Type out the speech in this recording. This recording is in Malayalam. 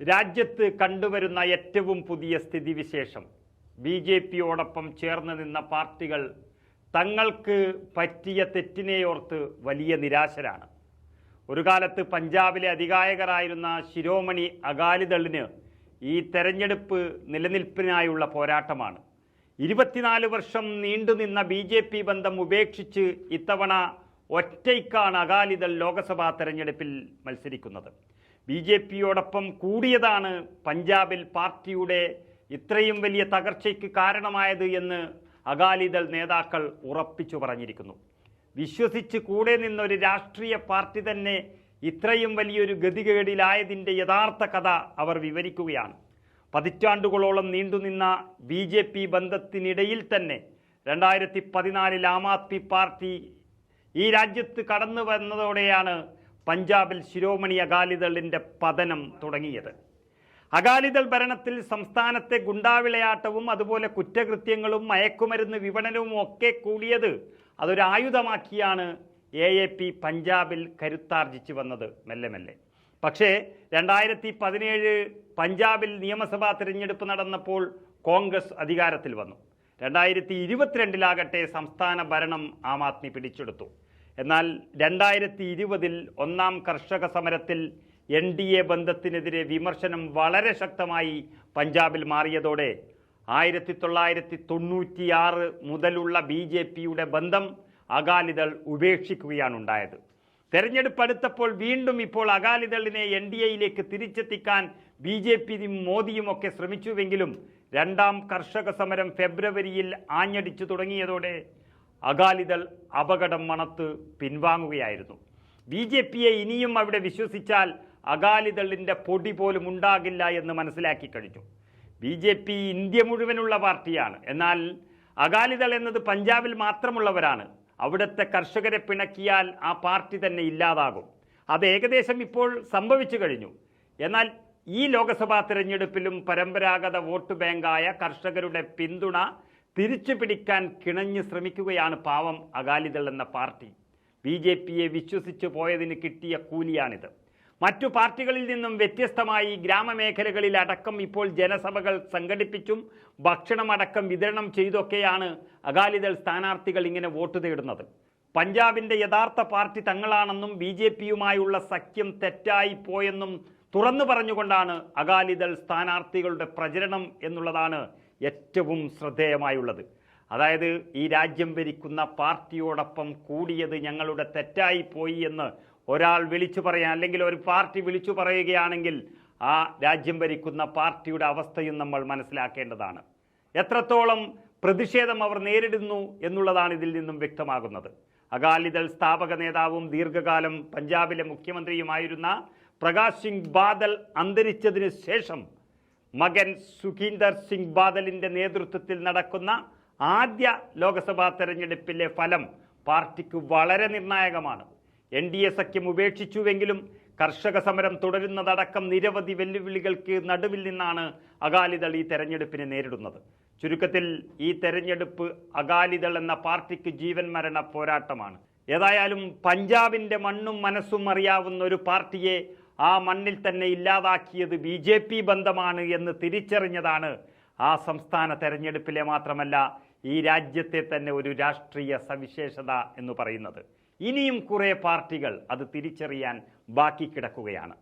രാജ്യത്ത് കണ്ടുവരുന്ന ഏറ്റവും പുതിയ സ്ഥിതിവിശേഷം ബി.ജെ.പിയോടൊപ്പം ചേർന്ന് നിന്ന പാർട്ടികൾ തങ്ങൾക്ക് പറ്റിയ തെറ്റിനെയോർത്ത് വലിയ നിരാശരാണ്. ഒരു കാലത്ത് പഞ്ചാബിലെ അധികായകരായിരുന്ന ശിരോമണി അകാലിദളിന് ഈ തെരഞ്ഞെടുപ്പ് നിലനിൽപ്പിനായുള്ള പോരാട്ടമാണ്. 24 വർഷം നീണ്ടുനിന്ന ബി.ജെ.പി ബന്ധം ഉപേക്ഷിച്ച് ഇത്തവണ ഒറ്റയ്ക്കാണ് അകാലിദൾ ലോക്സഭാ തെരഞ്ഞെടുപ്പിൽ മത്സരിക്കുന്നത്. ബി.ജെ.പിയോടൊപ്പം കൂടിയതാണ് പഞ്ചാബിൽ പാർട്ടിയുടെ ഇത്രയും വലിയ തകർച്ചയ്ക്ക് കാരണമായത് എന്ന് അകാലിദൾ നേതാക്കൾ ഉറപ്പിച്ചു പറഞ്ഞിരിക്കുന്നു. വിശ്വസിച്ച് കൂടെ നിന്നൊരു രാഷ്ട്രീയ പാർട്ടി തന്നെ ഇത്രയും വലിയൊരു ഗതികേടിലായതിൻ്റെ യഥാർത്ഥ കഥ അവർ വിവരിക്കുകയാണ്. പതിറ്റാണ്ടുകളോളം നീണ്ടുനിന്ന ബി.ജെ.പി ബന്ധത്തിനിടയിൽ തന്നെ 2014 ആം ആദ്മി പാർട്ടി ഈ രാജ്യത്ത് കടന്നു വന്നതോടെയാണ് പഞ്ചാബിൽ ശിരോമണി അകാലിദളിൻ്റെ പതനം തുടങ്ങിയത്. അകാലിദൾ ഭരണത്തിൽ സംസ്ഥാനത്തെ ഗുണ്ടാവിളയാട്ടവും അതുപോലെ കുറ്റകൃത്യങ്ങളും മയക്കുമരുന്ന് വിപണനവും ഒക്കെ കൂടിയത് അതൊരു ആയുധമാക്കിയാണ് AAP പഞ്ചാബിൽ കരുത്താർജിച്ചു വന്നത് മെല്ലെ മെല്ലെ. പക്ഷേ 2017 പഞ്ചാബിൽ നിയമസഭാ തിരഞ്ഞെടുപ്പ് നടന്നപ്പോൾ കോൺഗ്രസ് അധികാരത്തിൽ വന്നു. 2022 സംസ്ഥാന ഭരണം ആം ആദ്മി പിടിച്ചെടുത്തു. എന്നാൽ 2020 ഒന്നാം കർഷക സമരത്തിൽ NDA ബന്ധത്തിനെതിരെ വിമർശനം വളരെ ശക്തമായി പഞ്ചാബിൽ മാറിയതോടെ 1996 മുതലുള്ള ബി.ജെ.പിയുടെ ബന്ധം അകാലിദൾ ഉപേക്ഷിക്കുകയാണുണ്ടായത്. തെരഞ്ഞെടുപ്പ് അടുത്തപ്പോൾ വീണ്ടും ഇപ്പോൾ അകാലിദളിനെ NDAയിലേക്ക് തിരിച്ചെത്തിക്കാൻ ബി.ജെ.പിയും മോദിയും ഒക്കെ ശ്രമിച്ചുവെങ്കിലും രണ്ടാം കർഷക സമരം ഫെബ്രുവരിയിൽ ആഞ്ഞടിച്ചു തുടങ്ങിയതോടെ അകാലിദൾ അപകടം മണത്ത് പിൻവാങ്ങുകയായിരുന്നു. ബി.ജെ.പിയെ ഇനിയും അവിടെ വിശ്വസിച്ചാൽ അകാലിദളിൻ്റെ പൊടി പോലും ഉണ്ടാകില്ല എന്ന് മനസ്സിലാക്കി കഴിഞ്ഞു. ബി.ജെ.പി ഇന്ത്യ മുഴുവനുള്ള പാർട്ടിയാണ്. എന്നാൽ അകാലിദൾ എന്നത് പഞ്ചാബിൽ മാത്രമുള്ളവരാണ്. അവിടുത്തെ കർഷകരെ പിണക്കിയാൽ ആ പാർട്ടി തന്നെ ഇല്ലാതാകും. അത് ഏകദേശം ഇപ്പോൾ സംഭവിച്ചു കഴിഞ്ഞു. എന്നാൽ ഈ ലോക്സഭാ തിരഞ്ഞെടുപ്പിലും പരമ്പരാഗത വോട്ട് ബാങ്കായ കർഷകരുടെ പിന്തുണ തിരിച്ചു പിടിക്കാൻ കിണഞ്ഞ് ശ്രമിക്കുകയാണ് പാവം അകാലിദൾ എന്ന പാർട്ടി. ബി.ജെ.പിയെ വിശ്വസിച്ചു പോയതിന് കിട്ടിയ കൂലിയാണിത്. മറ്റു പാർട്ടികളിൽ നിന്നും വ്യത്യസ്തമായി ഗ്രാമമേഖലകളിൽ അടക്കം ഇപ്പോൾ ജനസഭകൾ സംഘടിപ്പിച്ചും ഭക്ഷണമടക്കം വിതരണം ചെയ്തൊക്കെയാണ് അകാലിദൾ സ്ഥാനാർത്ഥികൾ ഇങ്ങനെ വോട്ട് തേടുന്നത്. പഞ്ചാബിൻ്റെ യഥാർത്ഥ പാർട്ടി തങ്ങളാണെന്നും ബി.ജെ.പിയുമായുള്ള സഖ്യം തെറ്റായി പോയെന്നും തുറന്നു പറഞ്ഞുകൊണ്ടാണ് അകാലിദൾ സ്ഥാനാർത്ഥികളുടെ പ്രചരണം എന്നുള്ളതാണ് ഏറ്റവും ശ്രദ്ധേയമായുള്ളത്. അതായത് ഈ രാജ്യം ഭരിക്കുന്ന പാർട്ടിയോടൊപ്പം കൂടിയത് ഞങ്ങളുടെ തെറ്റായി പോയി എന്ന് ഒരാൾ വിളിച്ചു പറയാൻ, അല്ലെങ്കിൽ ഒരു പാർട്ടി വിളിച്ചു പറയുകയാണെങ്കിൽ ആ രാജ്യം ഭരിക്കുന്ന പാർട്ടിയുടെ അവസ്ഥയും നമ്മൾ മനസ്സിലാക്കേണ്ടതാണ്. എത്രത്തോളം പ്രതിഷേധം അവർ നേരിടുന്നു എന്നുള്ളതാണ് ഇതിൽ നിന്നും വ്യക്തമാകുന്നത്. അകാലിദൾ സ്ഥാപക നേതാവും ദീർഘകാലം പഞ്ചാബിലെ മുഖ്യമന്ത്രിയുമായിരുന്ന പ്രകാശ് സിംഗ് ബാദൽ അന്തരിച്ചതിന് ശേഷം മകൻ സുഖീന്ദർ സിംഗ് ബാദലിൻ്റെ നേതൃത്വത്തിൽ നടക്കുന്ന ആദ്യ ലോക്സഭാ തെരഞ്ഞെടുപ്പിലെ ഫലം പാർട്ടിക്ക് വളരെ നിർണായകമാണ്. NDA സഖ്യം ഉപേക്ഷിച്ചുവെങ്കിലും കർഷക സമരം തുടരുന്നതടക്കം നിരവധി വെല്ലുവിളികൾക്ക് നടുവിൽ നിന്നാണ് അകാലിദൾ ഈ തെരഞ്ഞെടുപ്പിനെ നേരിടുന്നത്. ചുരുക്കത്തിൽ ഈ തെരഞ്ഞെടുപ്പ് അകാലിദൾ എന്ന പാർട്ടിക്ക് ജീവൻ മരണ പോരാട്ടമാണ്. ഏതായാലും പഞ്ചാബിൻ്റെ മണ്ണും മനസ്സും അറിയാവുന്ന ഒരു പാർട്ടിയെ ആ മണ്ണിൽ തന്നെ ഇല്ലാതാക്കിയത് ബി.ജെ.പി ബന്ധമാണ് എന്ന് തിരിച്ചറിഞ്ഞതാണ് ആ സംസ്ഥാന തെരഞ്ഞെടുപ്പിലെ മാത്രമല്ല ഈ രാജ്യത്തെ തന്നെ ഒരു രാഷ്ട്രീയ സവിശേഷത എന്ന് പറയുന്നത്. ഇനിയും കുറേ പാർട്ടികൾ അത് തിരിച്ചറിയാൻ ബാക്കി കിടക്കുകയാണ്.